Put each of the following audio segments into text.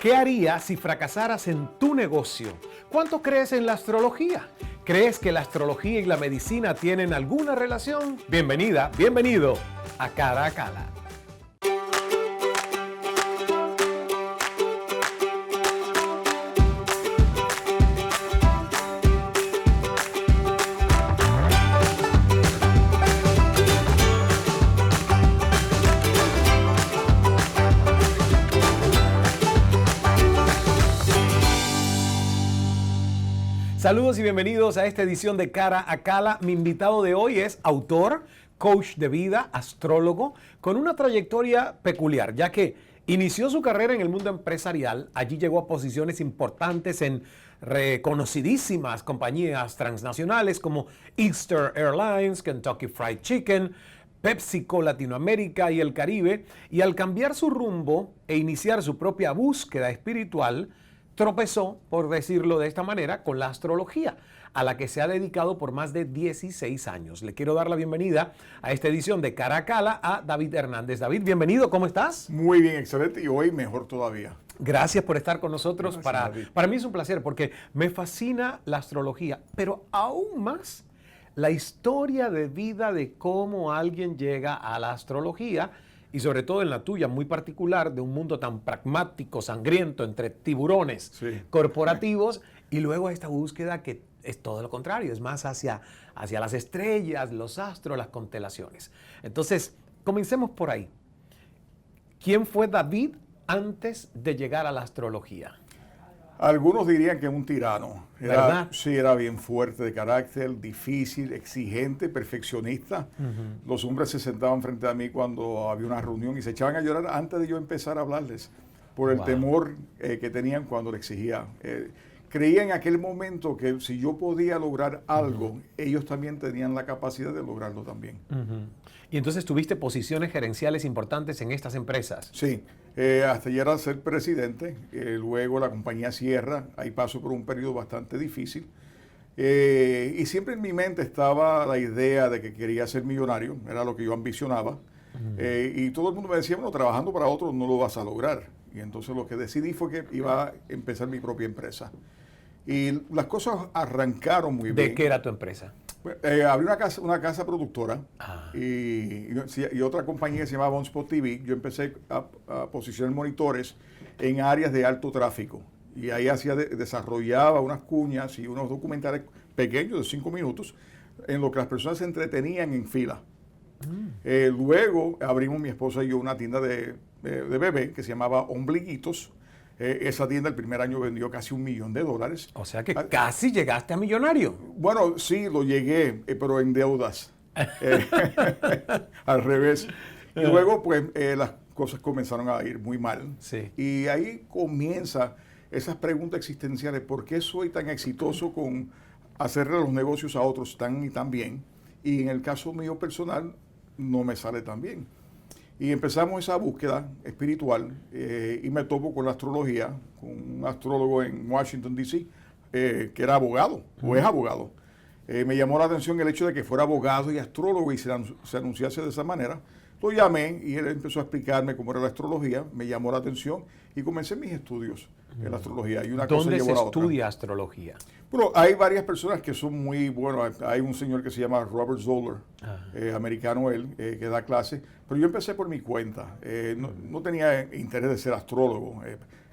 ¿Qué harías si fracasaras en tu negocio? ¿Cuánto crees en la astrología? ¿Crees que la astrología y la medicina tienen alguna relación? Bienvenida, bienvenido a Cara a Cala. Saludos y bienvenidos a esta edición de Cara a Cala. Mi invitado de hoy es autor, coach de vida, astrólogo, con una trayectoria peculiar, ya que inició su carrera en el mundo empresarial. Allí llegó a posiciones importantes en reconocidísimas compañías transnacionales como Easter Airlines, Kentucky Fried Chicken, PepsiCo Latinoamérica y el Caribe. Y al cambiar su rumbo e iniciar su propia búsqueda espiritual, tropezó, por decirlo de esta manera, con la astrología, a la que se ha dedicado por más de 16 años. Le quiero dar la bienvenida a esta edición de Cara a Cala a David Hernández. David, bienvenido, ¿cómo estás? Muy bien, excelente, y hoy mejor todavía. Gracias por estar con nosotros. Gracias, para mí es un placer porque me fascina la astrología, pero aún más la historia de vida de cómo alguien llega a la astrología, y sobre todo en la tuya, muy particular, de un mundo tan pragmático, sangriento, entre tiburones corporativos, y luego esta búsqueda que es todo lo contrario, es más hacia las estrellas, los astros, las constelaciones. Entonces, comencemos por ahí. ¿Quién fue David antes de llegar a la astrología? Algunos dirían que es un tirano. ¿Verdad? Sí, era bien fuerte de carácter, difícil, exigente, perfeccionista. Los hombres se sentaban frente a mí cuando había una reunión y se echaban a llorar antes de yo empezar a hablarles por el temor que tenían cuando le exigía. Creía en aquel momento que si yo podía lograr algo, ellos también tenían la capacidad de lograrlo también. Y entonces tuviste posiciones gerenciales importantes en estas empresas. Sí, hasta llegar a ser presidente, luego la compañía cierra, ahí paso por un periodo bastante difícil. Y siempre en mi mente estaba la idea de que quería ser millonario, era lo que yo ambicionaba. Y todo el mundo me decía, bueno, trabajando para otros no lo vas a lograr. Y entonces lo que decidí fue que iba a empezar mi propia empresa. Y las cosas arrancaron muy bien. ¿De qué era tu empresa? Abrí una casa productora y otra compañía que se llamaba OnSpot TV. Yo empecé a posicionar monitores en áreas de alto tráfico. Y ahí desarrollaba unas cuñas y unos documentales pequeños de 5 minutos en lo que las personas se entretenían en fila. Luego abrimos mi esposa y yo una tienda de bebé que se llamaba Ombliguitos. Esa tienda el primer año vendió casi $1 millón. O sea que casi llegaste a millonario. Bueno, sí, lo llegué, pero en deudas. Al revés. Y luego, pues, las cosas comenzaron a ir muy mal. Sí. Y ahí comienza esas preguntas existenciales. ¿Por qué soy tan exitoso con hacerle los negocios a otros tan y tan bien? Y en el caso mío personal, no me sale tan bien. Y empezamos esa búsqueda espiritual y me topo con la astrología, con un astrólogo en Washington, D.C., que era abogado, o es abogado. Me llamó la atención el hecho de que fuera abogado y astrólogo y se anunciase de esa manera. Lo llamé y él empezó a explicarme cómo era la astrología, me llamó la atención y comencé mis estudios en la astrología. Y una cosa ¿Dónde llevó se a la otra. estudia astrología? Bueno, hay varias personas que son muy buenos. Hay un señor que se llama Robert Zoller, americano él, que da clases. Pero yo empecé por mi cuenta. No tenía interés de ser astrólogo.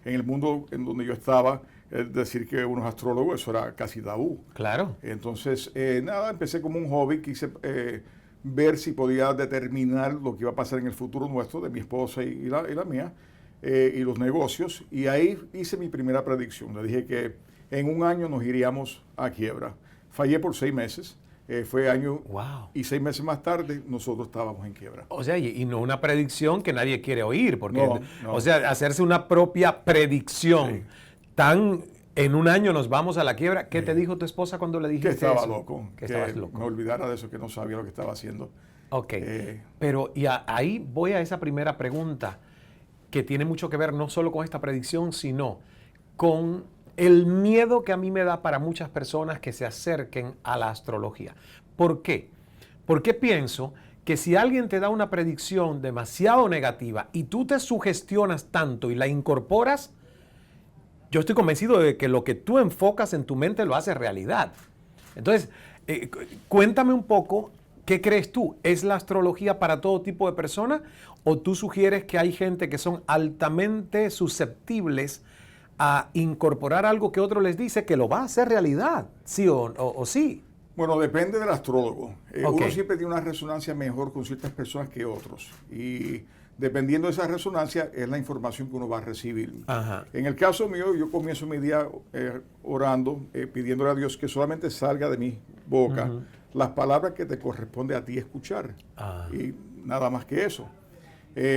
En el mundo en donde yo estaba, decir que uno es astrólogo, eso era casi tabú. Claro. Entonces, empecé como un hobby. Quise ver si podía determinar lo que iba a pasar en el futuro nuestro, de mi esposa y la mía, y los negocios. Y ahí hice mi primera predicción. Le dije que en un año nos iríamos a quiebra. Fallé por 6 meses. Fue año y 6 meses más tarde nosotros estábamos en quiebra. O sea, y no una predicción que nadie quiere oír, porque, no. O sea, hacerse una propia predicción en un año nos vamos a la quiebra. ¿Qué te dijo tu esposa cuando le dijiste que estaba eso? loco. Que estabas loco. Me olvidara de eso, que no sabía lo que estaba haciendo. Ok, pero ahí voy a esa primera pregunta que tiene mucho que ver no solo con esta predicción, sino con el miedo que a mí me da para muchas personas que se acerquen a la astrología. ¿Por qué? Porque pienso que si alguien te da una predicción demasiado negativa y tú te sugestionas tanto y la incorporas, yo estoy convencido de que lo que tú enfocas en tu mente lo haces realidad. Entonces, cuéntame un poco, ¿qué crees tú? ¿Es la astrología para todo tipo de personas o tú sugieres que hay gente que son altamente susceptibles a incorporar algo que otro les dice que lo va a hacer realidad? ¿Sí o sí? Bueno, depende del astrólogo. Ok. Uno siempre tiene una resonancia mejor con ciertas personas que otros. Y dependiendo de esa resonancia es la información que uno va a recibir. Ajá. En el caso mío, yo comienzo mi día orando, pidiéndole a Dios que solamente salga de mi boca las palabras que te corresponde a ti escuchar. Ah. Y nada más que eso.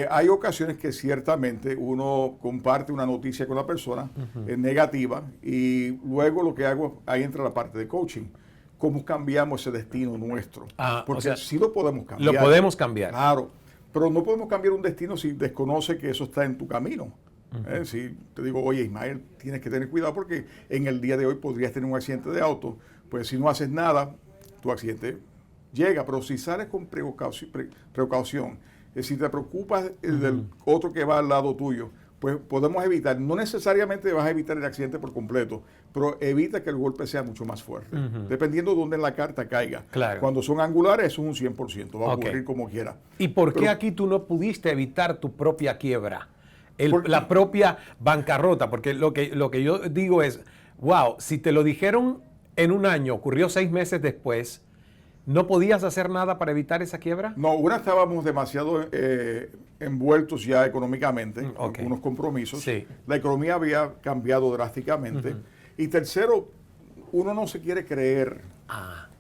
Hay ocasiones que ciertamente uno comparte una noticia con la persona negativa y luego lo que hago, ahí entra la parte de coaching. ¿Cómo cambiamos ese destino nuestro? Porque o sea, sí lo podemos cambiar. Lo podemos cambiar. Claro, pero no podemos cambiar un destino si desconoce que eso está en tu camino. Si te digo, oye, Ismael, tienes que tener cuidado porque en el día de hoy podrías tener un accidente de auto, pues si no haces nada, tu accidente llega, pero si sales con precaución, si te preocupas del otro que va al lado tuyo, pues podemos evitar, no necesariamente vas a evitar el accidente por completo, pero evita que el golpe sea mucho más fuerte, dependiendo de dónde en la carta caiga. Claro. Cuando son angulares, eso es un 100%, va a Ok. ocurrir como quiera. ¿Y por qué Pero- aquí tú no pudiste evitar tu propia quiebra? La propia bancarrota, porque lo que yo digo es, wow, si te lo dijeron en un año, ocurrió 6 meses después, ¿no podías hacer nada para evitar esa quiebra? No, una, estábamos demasiado envueltos ya económicamente, con ok. unos compromisos. Sí. La economía había cambiado drásticamente. Y tercero, uno no se quiere creer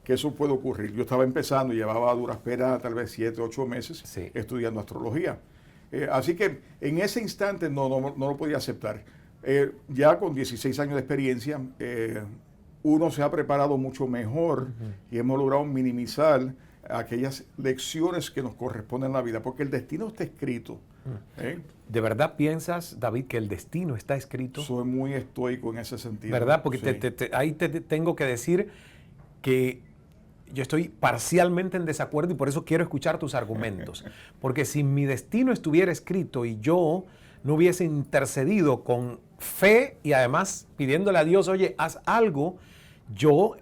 que eso puede ocurrir. Yo estaba empezando, llevaba a duras penas tal vez 7, 8 meses Sí. estudiando astrología. Así que en ese instante no lo podía aceptar. Ya con 16 años de experiencia, uno se ha preparado mucho mejor y hemos logrado minimizar aquellas lecciones que nos corresponden en la vida, porque el destino está escrito. ¿De verdad piensas, David, que el destino está escrito? Soy muy estoico en ese sentido. ¿Verdad? Porque Sí. ahí te tengo que decir que yo estoy parcialmente en desacuerdo y por eso quiero escuchar tus argumentos. Porque si mi destino estuviera escrito y yo no hubiese intercedido con fe y además pidiéndole a Dios, oye, haz algo, yo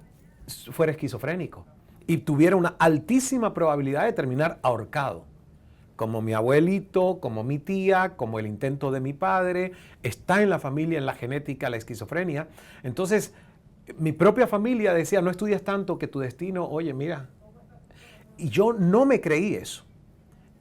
fuera esquizofrénico y tuviera una altísima probabilidad de terminar ahorcado. Como mi abuelito, como mi tía, como el intento de mi padre, está en la familia, en la genética, la esquizofrenia. Entonces, mi propia familia decía, no estudias tanto que tu destino, oye, mira. Y yo no me creí eso.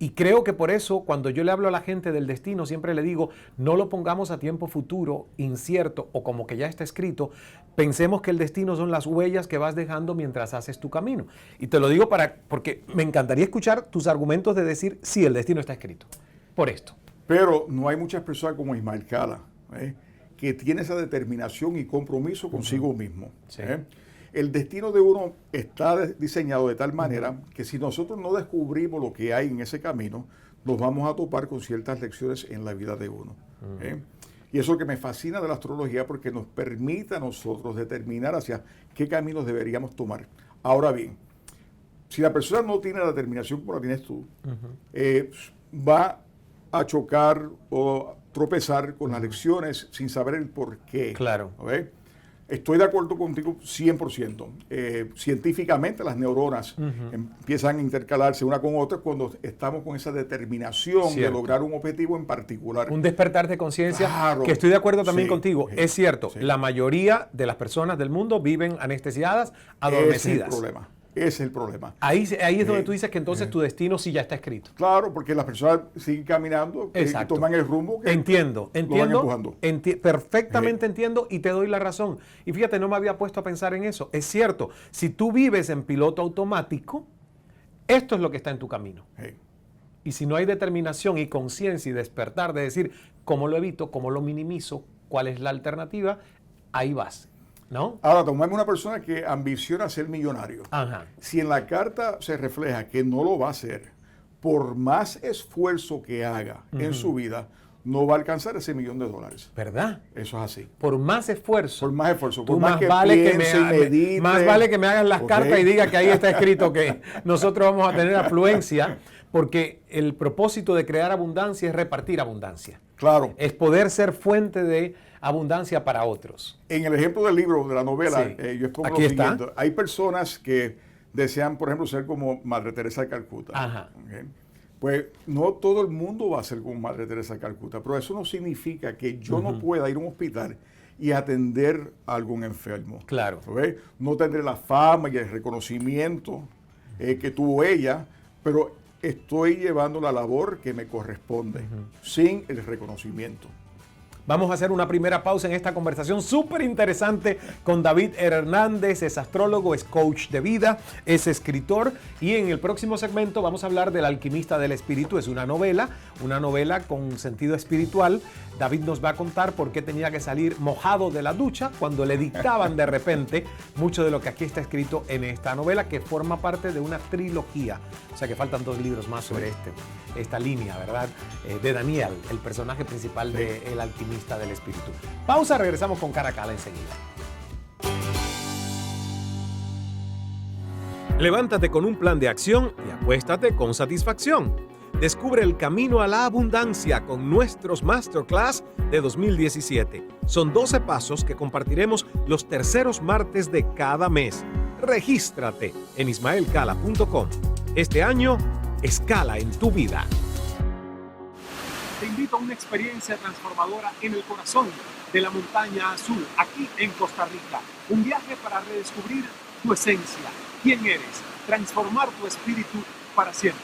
Y creo que por eso, cuando yo le hablo a la gente del destino, siempre le digo, no lo pongamos a tiempo futuro, incierto, o como que ya está escrito. Pensemos que el destino son las huellas que vas dejando mientras haces tu camino. Y te lo digo porque me encantaría escuchar tus argumentos de decir, sí, el destino está escrito. Por esto. Pero no hay muchas personas como Ismael Cala, que tiene esa determinación y compromiso consigo mismo. Sí. El destino de uno está diseñado de tal manera que si nosotros no descubrimos lo que hay en ese camino, nos vamos a topar con ciertas lecciones en la vida de uno. Y eso es lo que me fascina de la astrología, porque nos permite a nosotros determinar hacia qué caminos deberíamos tomar. Ahora bien, si la persona no tiene la determinación como la tienes tú, va a chocar o tropezar con las lecciones sin saber el por qué. Claro. ¿Ok? Estoy de acuerdo contigo 100%. Científicamente las neuronas empiezan a intercalarse una con otra cuando estamos con esa determinación Cierto. de lograr un objetivo en particular. Un despertar de conciencia, Claro. que estoy de acuerdo también Sí, contigo. sí, Es cierto, sí. la mayoría de las personas del mundo viven anestesiadas, Ese es el adormecidas. problema. Ese es el problema. Ahí es donde tú dices que entonces tu destino sí ya está escrito. Claro, porque las personas siguen caminando y Exacto. toman el rumbo que Entiendo, lo van empujando. perfectamente entiendo y te doy la razón. Y fíjate, no me había puesto a pensar en eso. Es cierto, si tú vives en piloto automático, esto es lo que está en tu camino. Sí. Y si no hay determinación y conciencia y despertar de decir cómo lo evito, cómo lo minimizo, cuál es la alternativa, ahí vas, ¿no? Ahora, tomemos una persona que ambiciona ser millonario. Ajá. Si en la carta se refleja que no lo va a hacer, por más esfuerzo que haga en su vida, no va a alcanzar ese $1.000.000. ¿Verdad? Eso es así. Por más esfuerzo. Por más esfuerzo, Tú por más que vale piense y medite. más vale que me hagas las Ok. cartas y diga que ahí está escrito que nosotros vamos a tener afluencia, porque el propósito de crear abundancia es repartir abundancia. Claro. Es poder ser fuente de abundancia para otros. En el ejemplo del libro, de la novela, Sí. yo expongo Aquí lo está. siguiente. Hay personas que desean, por ejemplo, ser como Madre Teresa de Calcuta. Ajá. ¿Ok? Pues no todo el mundo va a ser como Madre Teresa de Calcuta, pero eso no significa que yo no pueda ir a un hospital y atender a algún enfermo. Claro. ¿Ok? No tendré la fama y el reconocimiento que tuvo ella, pero estoy llevando la labor que me corresponde, sin el reconocimiento. Vamos a hacer una primera pausa en esta conversación súper interesante con David Hernández. Es astrólogo, es coach de vida, es escritor. Y en el próximo segmento vamos a hablar del Alquimista del Espíritu. Es una novela con sentido espiritual. David nos va a contar por qué tenía que salir mojado de la ducha cuando le dictaban de repente mucho de lo que aquí está escrito en esta novela, que forma parte de una trilogía. O sea que faltan 2 libros más sobre esta línea, ¿verdad? De Daniel, el personaje principal de El Alquimista del Espíritu. Pausa, regresamos con Cara a Cala enseguida. Levántate con un plan de acción y acuéstate con satisfacción. Descubre el camino a la abundancia con nuestros Masterclass de 2017. Son 12 pasos que compartiremos los terceros martes de cada mes. Regístrate en ismaelcala.com. Este año, escala en tu vida. Te invito a una experiencia transformadora en el corazón de la montaña azul, aquí en Costa Rica. Un viaje para redescubrir tu esencia, quién eres, transformar tu espíritu para siempre.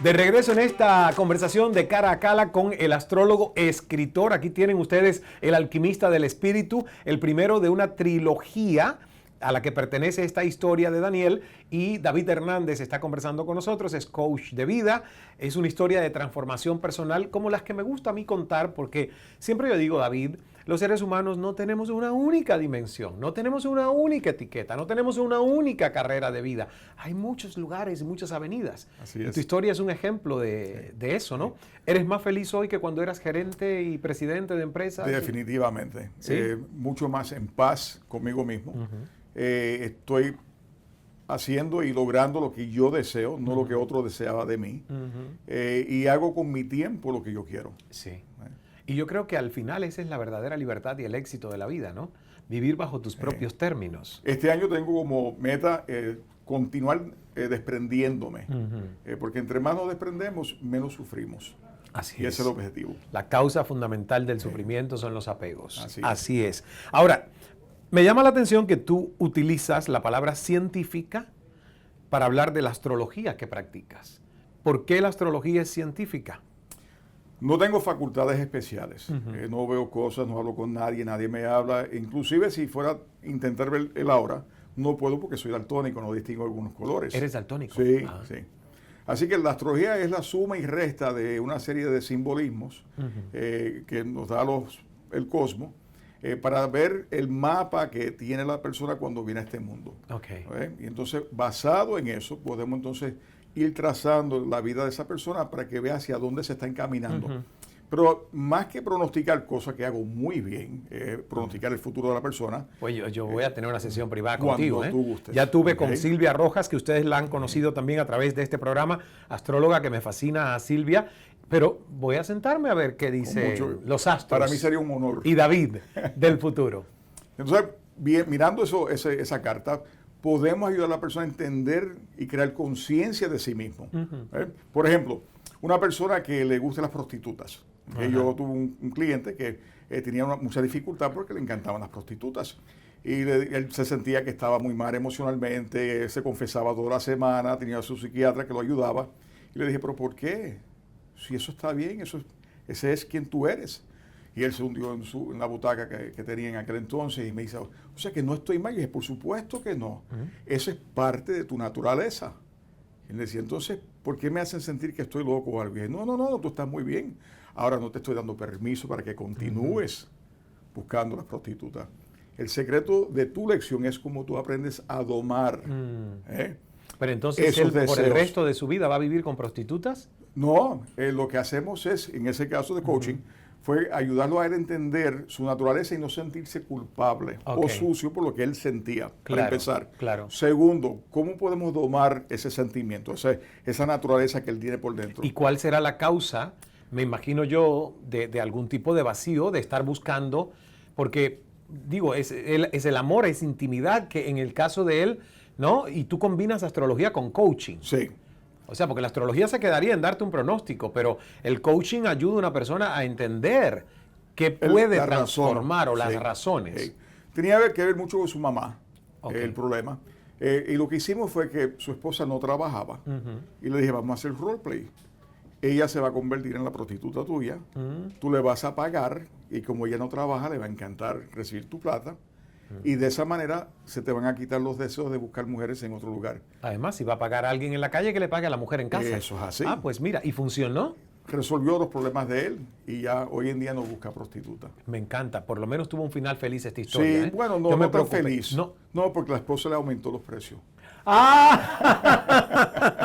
De regreso en esta conversación de Cara a Cala con el astrólogo escritor. Aquí tienen ustedes El Alquimista del Espíritu, el primero de una trilogía a la que pertenece esta historia de Daniel, y David Hernández está conversando con nosotros, es coach de vida. Es una historia de transformación personal como las que me gusta a mí contar, porque siempre yo digo, David, los seres humanos no tenemos una única dimensión, no tenemos una única etiqueta, no tenemos una única carrera de vida. Hay muchos lugares y muchas avenidas. Así y es. tu historia es un ejemplo de eso, ¿no? ¿Eres más feliz hoy que cuando eras gerente y presidente de empresas? Definitivamente. ¿Sí? Mucho más en paz conmigo mismo. Estoy haciendo y logrando lo que yo deseo, no lo que otro deseaba de mí. Y hago con mi tiempo lo que yo quiero. Sí. Y yo creo que al final esa es la verdadera libertad y el éxito de la vida, ¿no? Vivir bajo tus propios términos. Este año tengo como meta continuar desprendiéndome. Porque entre más nos desprendemos, menos sufrimos. Así Y es. ese es el objetivo. La causa fundamental del sufrimiento son los apegos. Así es. Ahora, me llama la atención que tú utilizas la palabra científica para hablar de la astrología que practicas. ¿Por qué la astrología es científica? No tengo facultades especiales. No veo cosas, no hablo con nadie, nadie me habla. Inclusive si fuera a intentar ver el aura, no puedo porque soy daltónico, no distingo algunos colores. ¿Eres daltónico? Sí, Ah. sí. Así que la astrología es la suma y resta de una serie de simbolismos que nos da el cosmos para ver el mapa que tiene la persona cuando viene a este mundo. Okay. Y entonces, basado en eso, podemos entonces ir trazando la vida de esa persona para que vea hacia dónde se está encaminando. Pero más que pronosticar, cosas que hago muy bien, pronosticar el futuro de la persona. Pues yo voy a tener una sesión privada cuando contigo. tú gustes. Ya tuve con Ok. Silvia Rojas, que ustedes la han conocido también a través de este programa, astróloga, que me fascina a Silvia. Pero voy a sentarme a ver qué dice los astros. Para mí sería un honor. Y David, del futuro. Entonces, mirando esa carta, podemos ayudar a la persona a entender y crear conciencia de sí mismo. Por ejemplo, una persona que le gusten las prostitutas. Yo tuve un cliente que tenía mucha dificultad porque le encantaban las prostitutas. Y él se sentía que estaba muy mal emocionalmente, se confesaba toda la semana, tenía a su psiquiatra que lo ayudaba. Y le dije, ¿pero por qué? Si eso está bien, ese es quien tú eres. Y él se hundió en la butaca que tenía en aquel entonces y me dice, o sea que no estoy mal. Y dije, por supuesto que no. Eso es parte de tu naturaleza. Y él decía, entonces, ¿por qué me hacen sentir que estoy loco o algo? Y dije, no, tú estás muy bien. Ahora no te estoy dando permiso para que continúes buscando las prostitutas. El secreto de tu lección es cómo tú aprendes a domar. Pero entonces Esos él por el deseos. resto de su vida va a vivir con prostitutas. No, lo que hacemos es, en ese caso de coaching, fue ayudarlo a él a entender su naturaleza y no sentirse culpable Ok. o sucio por lo que él sentía, para Claro, empezar. claro. Segundo, ¿cómo podemos domar ese sentimiento, esa naturaleza que él tiene por dentro? ¿Y cuál será la causa, me imagino yo, de algún tipo de vacío, de estar buscando? Porque, digo, es el amor, es intimidad, que en el caso de él, ¿no? Y tú combinas astrología con coaching. Sí. O sea, porque la astrología se quedaría en darte un pronóstico, pero el coaching ayuda a una persona a entender qué puede La razón, transformar o las sí, razones. sí. Tenía que ver mucho con su mamá, Ok. el problema. Y lo que hicimos fue que su esposa no trabajaba. Y le dije, vamos a hacer roleplay. Ella se va a convertir en la prostituta tuya. Tú le vas a pagar y como ella no trabaja, le va a encantar recibir tu plata. Y de esa manera se te van a quitar los deseos de buscar mujeres en otro lugar. Además, si va a pagar a alguien en la calle, que le pague a la mujer en casa. Eso es así. Ah, pues mira, ¿y funcionó? Resolvió los problemas de él y ya hoy en día no busca prostituta. Me encanta, por lo menos tuvo un final feliz esta historia. Sí, ¿eh? bueno, Yo no, me no tan preocupé. feliz. No. No, porque la esposa le aumentó los precios. ¡Ah!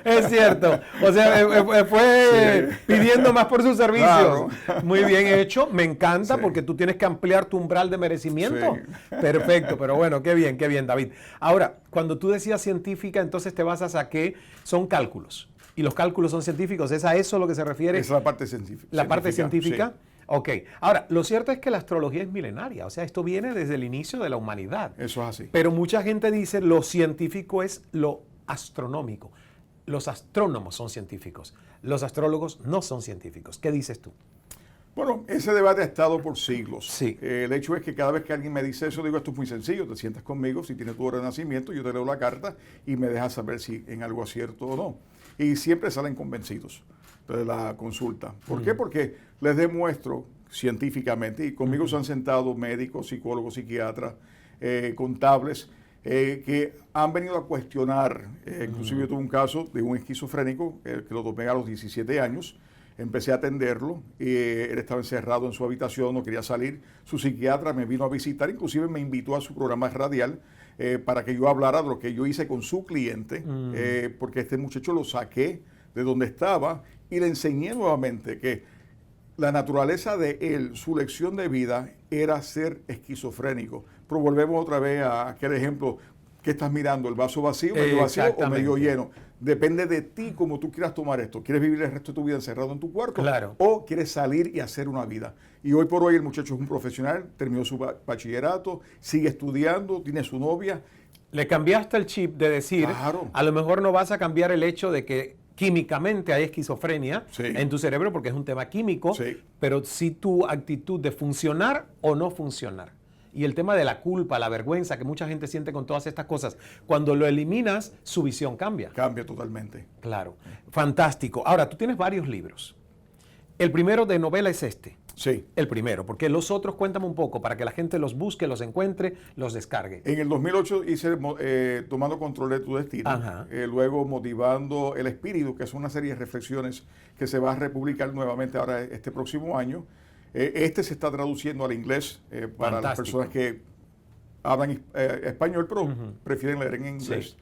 Es cierto. O sea, fue Sí. pidiendo más por sus servicios. Claro. Muy bien hecho. Me encanta Sí. porque tú tienes que ampliar tu umbral de merecimiento. Sí. Perfecto, pero bueno, qué bien, David. Ahora, cuando tú decías científica, entonces te basas a que son cálculos. Y los cálculos son científicos. ¿Es a eso lo que se refiere? Esa es la parte científica. La parte científica. Sí. Ok. Ahora, lo cierto es que la astrología es milenaria. O sea, esto viene desde el inicio de la humanidad. Eso es así. Pero mucha gente dice lo científico es lo astronómico. Los astrónomos son científicos. Los astrólogos no son científicos. ¿Qué dices tú? Bueno, ese debate ha estado por siglos. Sí. El hecho es que cada vez que alguien me dice eso, digo, esto es muy sencillo, te sientas conmigo, si tienes tu hora de nacimiento, yo te leo la carta y me dejas saber si en algo acierto o no. Y siempre salen convencidos de la consulta. ¿Por qué? Porque les demuestro científicamente, y conmigo se han sentado médicos, psicólogos, psiquiatras, contables, que han venido a cuestionar. Inclusive yo tuve un caso de un esquizofrénico que lo tomé a los 17 años. Empecé a atenderlo, él estaba encerrado en su habitación, no quería salir. Su psiquiatra me vino a visitar, inclusive me invitó a su programa radial para que yo hablara de lo que yo hice con su cliente, porque este muchacho lo saqué de donde estaba y le enseñé nuevamente que la naturaleza de él, su lección de vida era ser esquizofrénico. Pero volvemos otra vez a aquel ejemplo. ¿Qué estás mirando? ¿El vaso vacío, medio vacío o medio lleno? Depende de ti cómo tú quieras tomar esto. ¿Quieres vivir el resto de tu vida encerrado en tu cuarto? Claro. ¿O quieres salir y hacer una vida? Y hoy por hoy el muchacho es un profesional, terminó su bachillerato, sigue estudiando, tiene su novia. Le cambiaste el chip de decir, Claro. a lo mejor no vas a cambiar el hecho de que químicamente hay esquizofrenia Sí. en tu cerebro porque es un tema químico, Sí. pero sí tu actitud de funcionar o no funcionar. Y el tema de la culpa, la vergüenza que mucha gente siente con todas estas cosas, cuando lo eliminas, su visión cambia. Cambia totalmente. Claro, fantástico. Ahora, tú tienes varios libros. El primero de novela es este. Sí. El primero, porque los otros, cuéntame un poco, para que la gente los busque, los encuentre, los descargue. En el 2008 hice Tomando Control de tu Destino, Ajá. luego Motivando el Espíritu, que es una serie de reflexiones que se va a republicar nuevamente ahora este próximo año. Este se está traduciendo al inglés para las Fantástico. personas que hablan español, pero prefieren leer en inglés.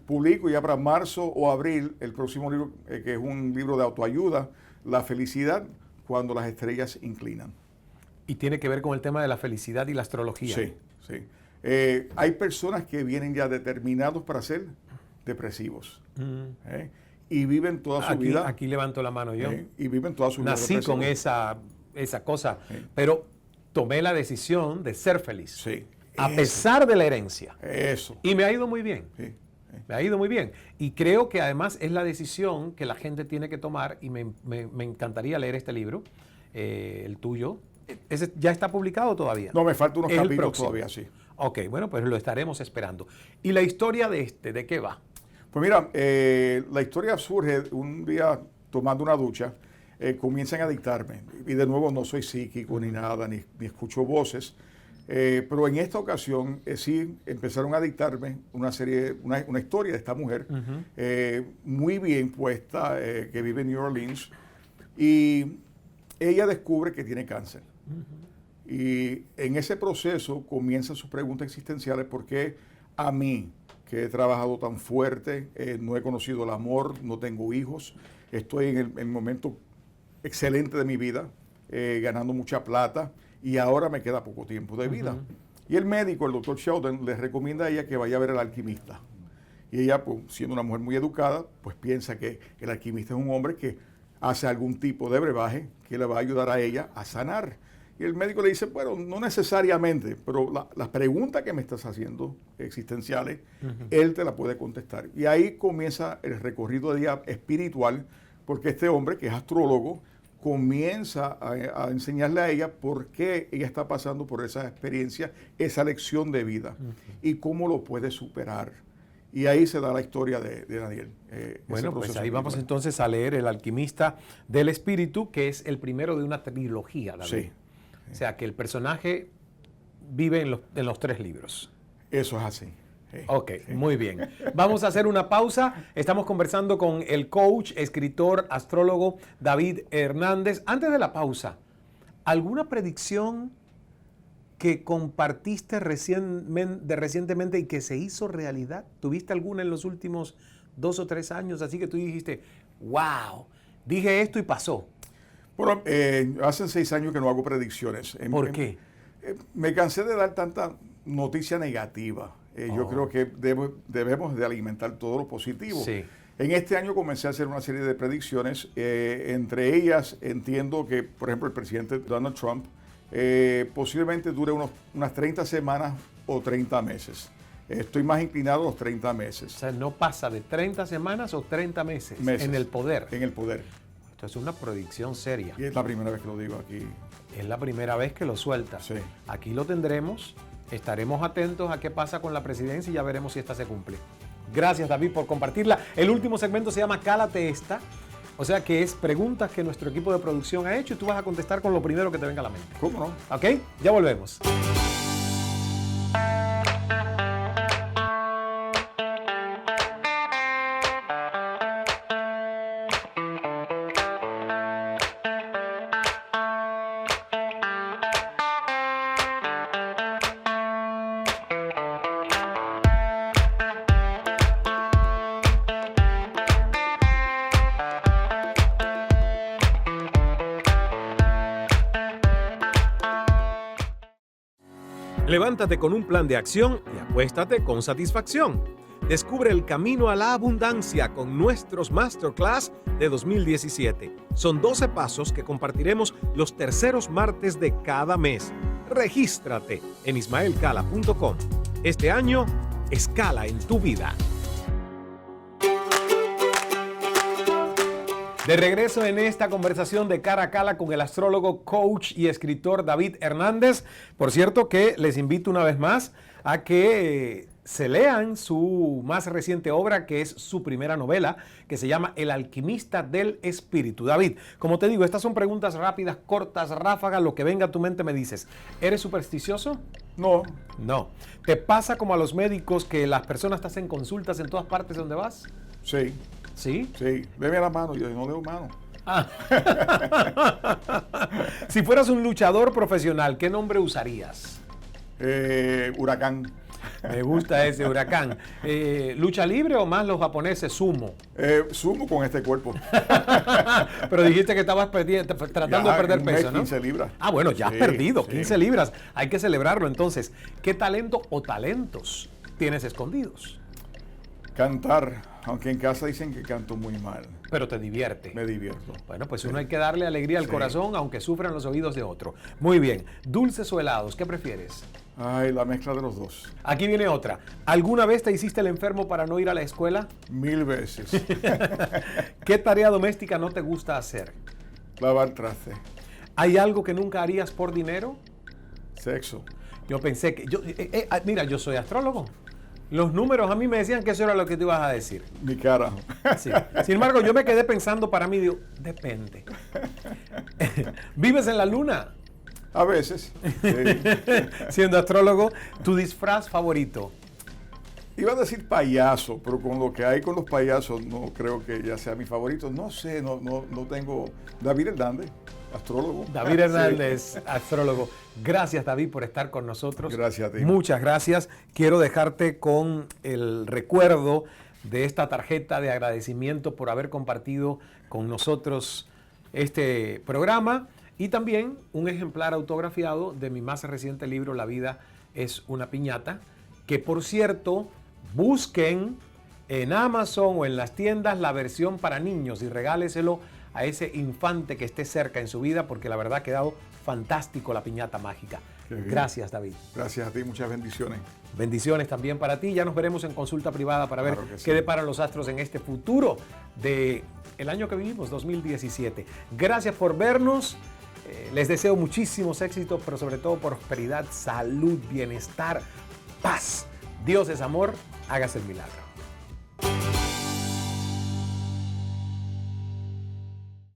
Publico ya para marzo o abril el próximo libro, que es un libro de autoayuda, La felicidad cuando las estrellas inclinan. Y tiene que ver con el tema de la felicidad y la astrología. Sí, sí. Hay personas que vienen ya determinados para ser depresivos. Y viven toda su vida. Aquí levanto la mano yo. Y viven toda su vida Nací con depresivos. esa cosa, Sí. pero tomé la decisión de ser feliz. Sí. A Eso, pesar de la herencia. Eso. Y me ha ido muy bien. Sí, sí. Me ha ido muy bien. Y creo que además es la decisión que la gente tiene que tomar y me encantaría leer este libro, el tuyo. ¿Ese ya está publicado todavía? No, me faltan unos Es el capítulos próximo. todavía, sí. Ok, bueno, pues lo estaremos esperando. ¿Y la historia de ¿de qué va? Pues mira, la historia surge un día tomando una ducha, comienzan a dictarme. Y de nuevo no soy psíquico ni nada, ni escucho voces. Pero en esta ocasión sí empezaron a dictarme una historia de esta mujer muy bien puesta, que vive en New Orleans. Y ella descubre que tiene cáncer. Y en ese proceso comienzan sus preguntas existenciales. ¿Por qué a mí, que he trabajado tan fuerte, no he conocido el amor, no tengo hijos, estoy en el momento excelente de mi vida, ganando mucha plata y ahora me queda poco tiempo de vida. Y el médico, el doctor Sheldon, le recomienda a ella que vaya a ver al alquimista. Y ella, pues, siendo una mujer muy educada, pues piensa que el alquimista es un hombre que hace algún tipo de brebaje que le va a ayudar a ella a sanar. Y el médico le dice, bueno, no necesariamente, pero las preguntas que me estás haciendo, existenciales, él te las puede contestar. Y ahí comienza el recorrido de ella espiritual, porque este hombre, que es astrólogo, comienza a enseñarle a ella por qué ella está pasando por esa experiencia, esa lección de vida, y cómo lo puede superar. Y ahí se da la historia de Daniel. Bueno, pues ahí vamos entonces a leer El alquimista del espíritu, que es el primero de una trilogía, David. Sí. O sea, que el personaje vive en los 3 libros. Eso es así. Ok, muy bien. Vamos a hacer una pausa. Estamos conversando con el coach, escritor, astrólogo David Hernández. Antes de la pausa, ¿alguna predicción que compartiste recientemente y que se hizo realidad? ¿Tuviste alguna en los últimos 2 o 3 años? Así que tú dijiste, wow, dije esto y pasó. Bueno, hace 6 años que no hago predicciones. ¿Por qué? Me cansé de dar tanta noticia negativa. Yo creo que debemos de alimentar todo lo positivo. Sí. En este año comencé a hacer una serie de predicciones. Entre ellas entiendo que, por ejemplo, el presidente Donald Trump posiblemente dure unas 30 semanas o 30 meses. Estoy más inclinado a los 30 meses. O sea, no pasa de 30 semanas o 30 meses en el poder. En el poder. Esto es una predicción seria. Y es la primera vez que lo digo aquí. Es la primera vez que lo sueltas. Sí. Aquí lo tendremos. Estaremos atentos a qué pasa con la presidencia y ya veremos si esta se cumple. Gracias, David, por compartirla. El último segmento se llama Cálate Esta. O sea que es preguntas que nuestro equipo de producción ha hecho y tú vas a contestar con lo primero que te venga a la mente. ¿Cómo no? ¿Ok? Ya volvemos. Levántate con un plan de acción y acuéstate con satisfacción. Descubre el camino a la abundancia con nuestros Masterclass de 2017. Son 12 pasos que compartiremos los terceros martes de cada mes. Regístrate en ismaelcala.com. Este año, escala en tu vida. De regreso en esta conversación de cara a cara con el astrólogo, coach y escritor David Hernández. Por cierto que les invito una vez más a que se lean su más reciente obra, que es su primera novela, que se llama El alquimista del espíritu. David, como te digo, estas son preguntas rápidas, cortas, ráfagas, lo que venga a tu mente me dices. ¿Eres supersticioso? No. No. ¿Te pasa como a los médicos que las personas te hacen consultas en todas partes donde vas? Sí. ¿Sí? Sí. Deme la mano. Yo no leo mano. Ah. Si fueras un luchador profesional, ¿qué nombre usarías? Huracán. Me gusta ese, Huracán. ¿Lucha libre o más los japoneses sumo? Sumo con este cuerpo. Pero dijiste que estabas tratando de perder peso, ¿no? 15 libras. Ah, bueno, ya has Sí, perdido sí. 15 libras. Hay que celebrarlo entonces. ¿Qué talento o talentos tienes escondidos? Cantar, aunque en casa dicen que canto muy mal. Pero te divierte. Me divierto. Bueno, pues uno hay que darle alegría al Sí. corazón, aunque sufran los oídos de otro. Muy bien. ¿Dulces o helados? ¿Qué prefieres? Ay, la mezcla de los dos. Aquí viene otra. ¿Alguna vez te hiciste el enfermo para no ir a la escuela? 1000 veces. ¿Qué tarea doméstica no te gusta hacer? Lavar traste. ¿Hay algo que nunca harías por dinero? Sexo. Yo pensé que... mira, yo soy astrólogo. Los números a mí me decían que eso era lo que te ibas a decir. Mi cara. Sí. Sin embargo, yo me quedé pensando para mí, digo, depende. ¿Vives en la luna? A veces. Sí. Siendo astrólogo, ¿tu disfraz favorito? Iba a decir payaso, pero con lo que hay con los payasos no creo que ya sea mi favorito. No sé, no tengo. David Hernández, astrólogo. David Hernández, astrólogo. Gracias, David, por estar con nosotros. Gracias a ti. Muchas gracias. Quiero dejarte con el recuerdo de esta tarjeta de agradecimiento por haber compartido con nosotros este programa y también un ejemplar autografiado de mi más reciente libro, La vida es una piñata, que por cierto, busquen en Amazon o en las tiendas la versión para niños y regáleselo a ese infante que esté cerca en su vida, porque la verdad ha quedado fantástico la piñata mágica. Gracias, David. Gracias a ti, muchas bendiciones. Bendiciones también para ti. Ya nos veremos en consulta privada para ver Claro que sí. qué deparan los astros en este futuro del año que vivimos, 2017. Gracias por vernos. Les deseo muchísimos éxitos, pero sobre todo prosperidad, salud, bienestar, paz. Dios es amor, hágase el milagro.